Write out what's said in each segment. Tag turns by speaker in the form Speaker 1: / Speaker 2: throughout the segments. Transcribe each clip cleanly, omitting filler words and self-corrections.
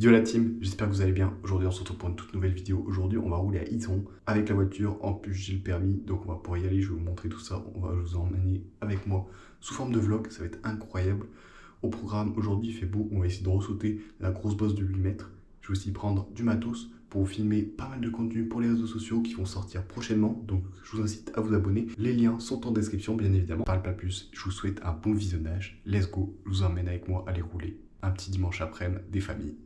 Speaker 1: Yo la team, j'espère que vous allez bien. Aujourd'hui on se retrouve pour une toute nouvelle vidéo. Aujourd'hui on va rouler à Ison avec la voiture. En plus j'ai le permis, donc on va pouvoir y aller. Je vais vous montrer tout ça. Je vous emmener avec moi sous forme de vlog. Ça va être incroyable. Au programme, aujourd'hui il fait beau. On va essayer de ressauter la grosse bosse de 8 mètres. Je vais aussi prendre du matos pour vous filmer pas mal de contenu pour les réseaux sociaux qui vont sortir prochainement. Donc je vous incite à vous abonner. Les liens sont en description bien évidemment. Je parle pas plus, je vous souhaite un bon visionnage. Let's go, je vous emmène avec moi aller rouler un petit dimanche après-midi des familles.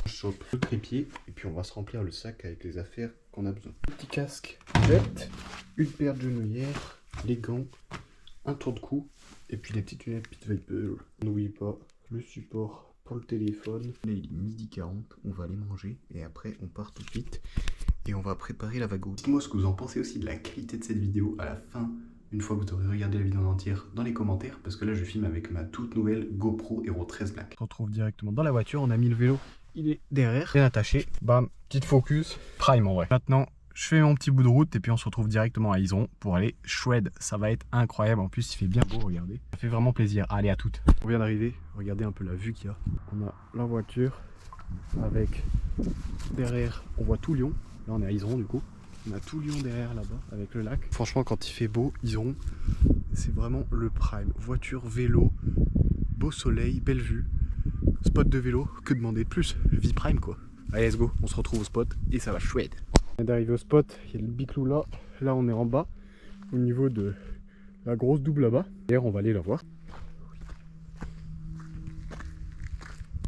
Speaker 1: Je chope le trépied et puis on va se remplir le sac avec les affaires qu'on a besoin. Petit casque, veste, une paire de genouillères, les gants, un tour de cou et puis les petites lunettes Pit Viper. N'oubliez pas le support pour le téléphone. Là il est midi 40, on va aller manger et après on part tout de suite et on va préparer la vago. Dites-moi ce que vous en pensez aussi de la qualité de cette vidéo à la fin. Une fois que vous aurez regardé la vidéo en entière dans les commentaires, parce que là je filme avec ma toute nouvelle GoPro Hero 13 Black. On se retrouve directement dans la voiture, on a mis le vélo, il est derrière, bien attaché, bam, petite focus, prime en vrai. Maintenant je fais mon petit bout de route et puis on se retrouve directement à Ison pour aller shred, ça va être incroyable, en plus il fait bien beau, regardez. Ça fait vraiment plaisir, allez à toutes. On vient d'arriver, regardez un peu la vue qu'il y a. On a la voiture avec derrière, on voit tout Lyon, là on est à Ison du coup. On a tout Lyon derrière là-bas avec le lac. Franchement quand il fait beau, Ison, c'est vraiment le prime. Voiture, vélo, beau soleil, belle vue. Spot de vélo, que demander de plus? Vie prime quoi. Allez let's go, on se retrouve au spot et ça va chouette. On vient d'arriver au spot, il y a le biclou là. Là on est en bas, au niveau de la grosse double là-bas. D'ailleurs on va aller la voir.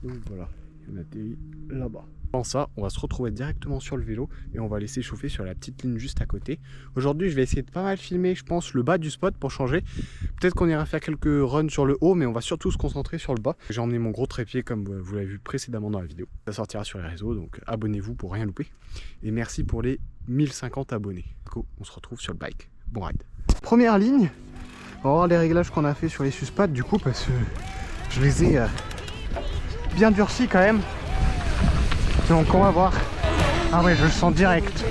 Speaker 1: Donc voilà, on atterrit là-bas. Avant ça, on va se retrouver directement sur le vélo et on va laisser chauffer sur la petite ligne juste à côté. Aujourd'hui, je vais essayer de pas mal filmer, je pense, le bas du spot pour changer. Peut-être qu'on ira faire quelques runs sur le haut, mais on va surtout se concentrer sur le bas. J'ai emmené mon gros trépied comme vous l'avez vu précédemment dans la vidéo. Ça sortira sur les réseaux, donc abonnez-vous pour rien louper. Et merci pour les 1050 abonnés. Go, on se retrouve sur le bike. Bon ride. Première ligne, on va voir les réglages qu'on a fait sur les suspads du coup, parce que je les ai bien durcis quand même. Donc on va voir. Ah ouais, je le sens direct.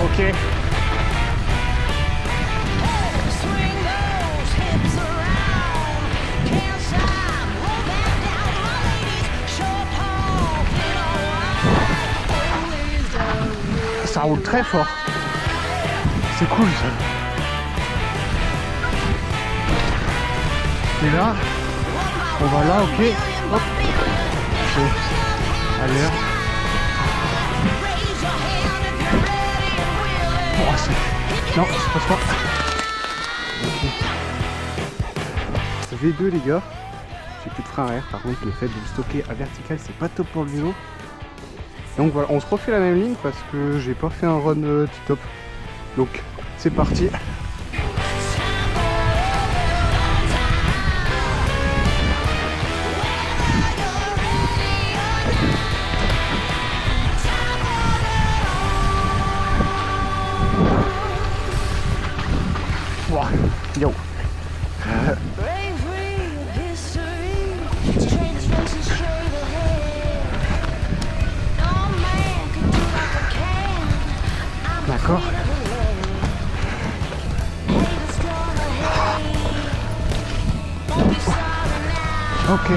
Speaker 1: Ok. Ça roule très fort. C'est cool ça. Et là, on va là, ok. Hop. C'est à l'heure. Oh, non, ça passe pas. Okay. V2 les gars. J'ai plus de frein arrière. Par contre, le fait de le stocker à vertical, c'est pas top pour le vélo. Donc voilà, on se refait la même ligne parce que j'ai pas fait un run top. Donc c'est parti. Yo. D'accord. Ok.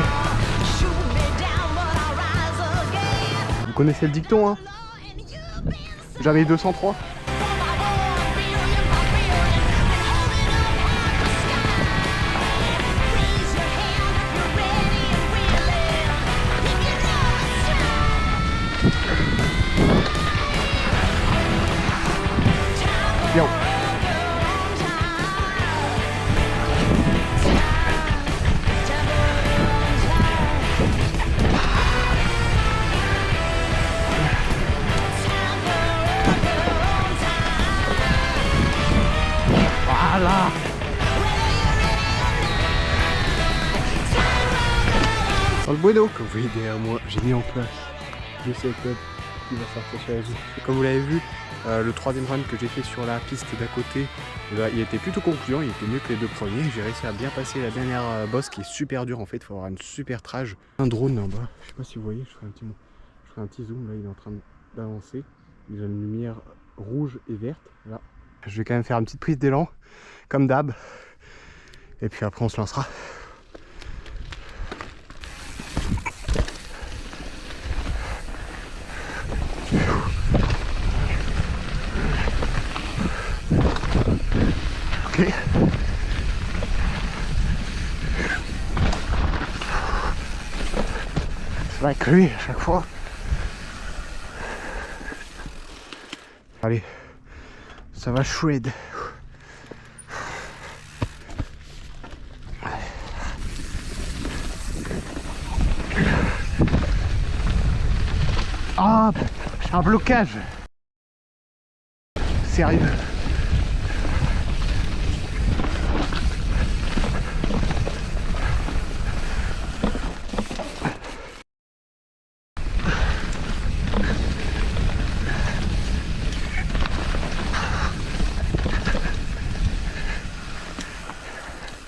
Speaker 1: Vous connaissez le dicton, hein? Jamais 203. Yo. Voilà. Dans le bueno que vous voyez derrière moi, j'ai mis en place le setup qui va sortir sur la vie. Comme vous l'avez vu, le troisième run que j'ai fait sur la piste d'à côté, là, il était plutôt concluant, il était mieux que les deux premiers. J'ai réussi à bien passer la dernière bosse qui est super dure en fait, il faut avoir une super trage. Un drone en bas, je sais pas si vous voyez, je ferai un petit zoom, là il est en train d'avancer. Il a une lumière rouge et verte, là. Je vais quand même faire une petite prise d'élan, comme d'hab. Et puis après on se lancera.
Speaker 2: chauffer. C'est vrai que lui, à chaque fois. Allez, ça va shred. Ah, j'ai un blocage. Sérieux.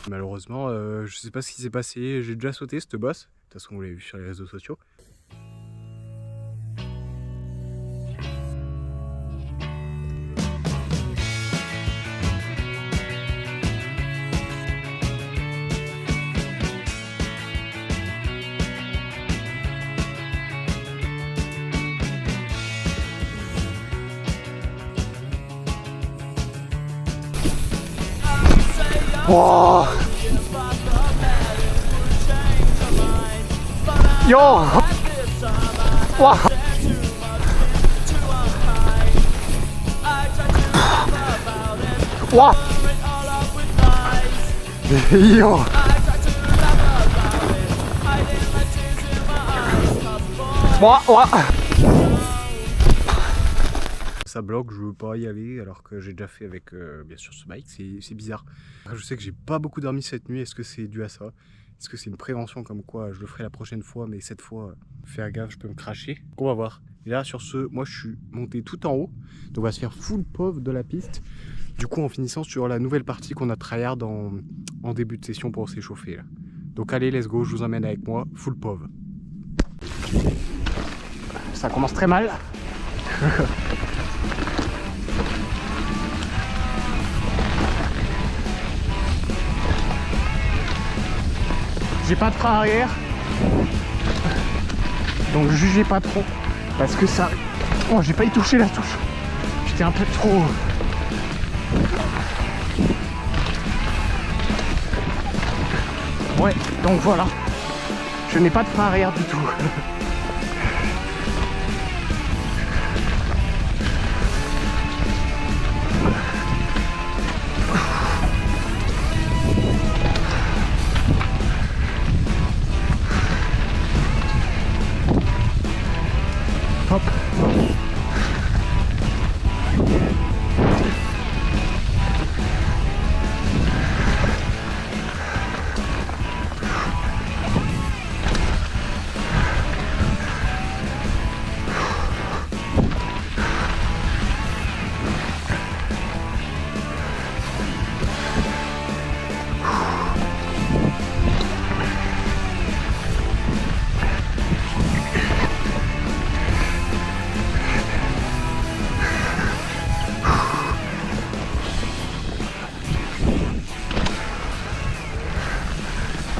Speaker 1: Malheureusement, je sais pas ce qui s'est passé, j'ai déjà sauté cette bosse. De toute façon, vous l'avez vu sur les réseaux sociaux.
Speaker 2: Oh. Yo. Wow. Wow. Yo. Wow.
Speaker 1: Ça bloque, je veux pas y aller alors que j'ai déjà fait avec bien sûr ce bike, c'est bizarre. Je sais que j'ai pas beaucoup dormi cette nuit, est-ce que c'est dû à ça? Est-ce que c'est une prévention comme quoi je le ferai la prochaine fois, mais cette fois, faire gaffe, je peux me cracher. On va voir. Et là sur ce, moi je suis monté tout en haut, donc on va se faire full POV de la piste. Du coup en finissant sur la nouvelle partie qu'on a tryhard en début de session pour s'échauffer là. Donc allez, let's go, je vous emmène avec moi, full POV.
Speaker 2: Ça commence très mal. J'ai pas de frein arrière, donc jugez pas trop, parce que ça... Oh, j'ai failli toucher la touche, j'étais un peu trop... Ouais, donc voilà, je n'ai pas de frein arrière du tout. Hop.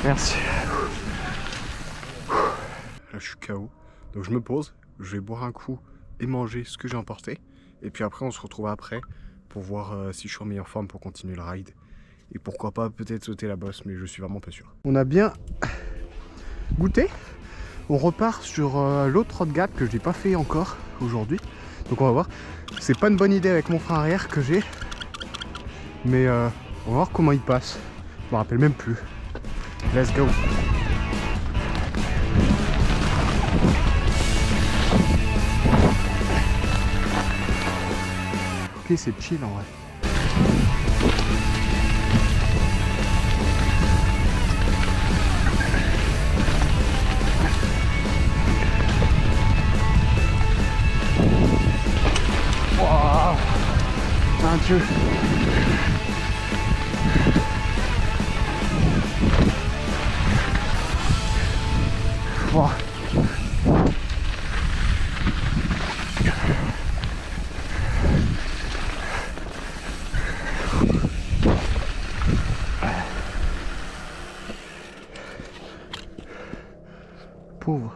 Speaker 2: Merci.
Speaker 1: Là je suis KO, donc je me pose, je vais boire un coup et manger ce que j'ai emporté. Et puis après on se retrouve après pour voir si je suis en meilleure forme pour continuer le ride. Et pourquoi pas peut-être sauter la bosse, mais je suis vraiment pas sûr.
Speaker 2: On a bien goûté. On repart sur l'autre road gap que je n'ai pas fait encore aujourd'hui. Donc on va voir. C'est pas une bonne idée avec mon frein arrière que j'ai. Mais on va voir comment il passe. Je me rappelle même plus. Let's go. Ok, c'est chill en vrai. Wow. Un dieu. Wow. Pauvre.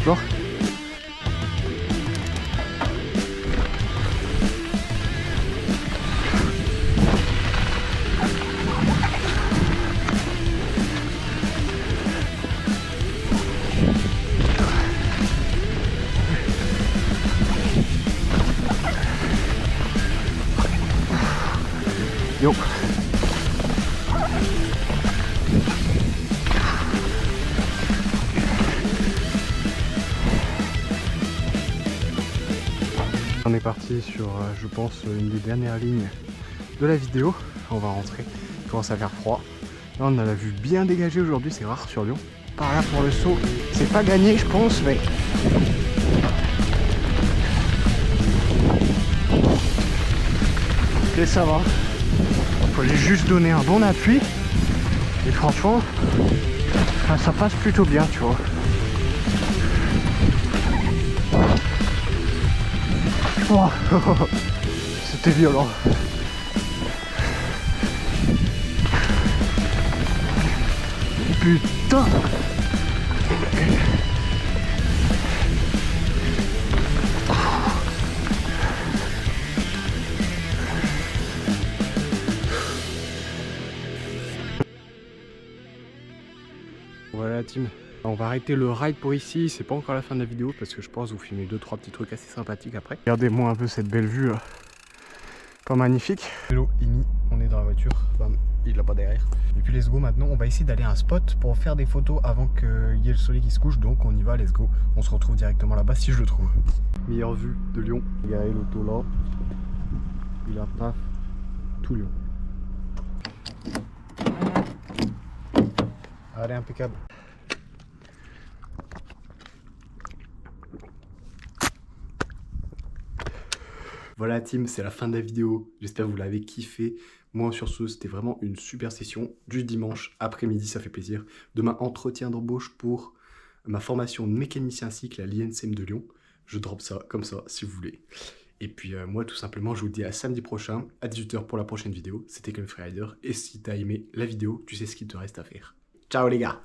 Speaker 2: Genre. Yo. On est parti sur, je pense, une des dernières lignes de la vidéo. On va rentrer. Il commence à faire froid. Là, on a la vue bien dégagée aujourd'hui, c'est rare sur Lyon. Par là pour le saut, c'est pas gagné, je pense, mais. Ok, ça va. Il fallait juste donner un bon appui. Et franchement, ça passe plutôt bien, tu vois. Oh, c'était violent. Putain. Voilà la team. On va arrêter le ride pour ici, c'est pas encore la fin de la vidéo parce que je pense vous filmer 2-3 petits trucs assez sympathiques après. Regardez-moi un peu cette belle vue là. Pas magnifique. Hello, Imi, on est dans la voiture, bam, il l'a pas derrière. Et puis let's go maintenant, on va essayer d'aller à un spot pour faire des photos avant qu'il y ait le soleil qui se couche, donc on y va, let's go. On se retrouve directement là-bas si je le trouve. Meilleure vue de Lyon. Regardez l'auto là, il a pas tout Lyon. Allez, impeccable. Voilà team, c'est la fin de la vidéo, j'espère que vous l'avez kiffé. Moi sur ce, c'était vraiment une super session du dimanche après-midi, ça fait plaisir. Demain, entretien d'embauche pour ma formation de mécanicien cycle à l'INSEM de Lyon. Je drop ça comme ça si vous voulez. Et puis moi tout simplement, je vous dis à samedi prochain à 18 h pour la prochaine vidéo. C'était Ken Freerider et si t'as aimé la vidéo, tu sais ce qu'il te reste à faire. Ciao les gars!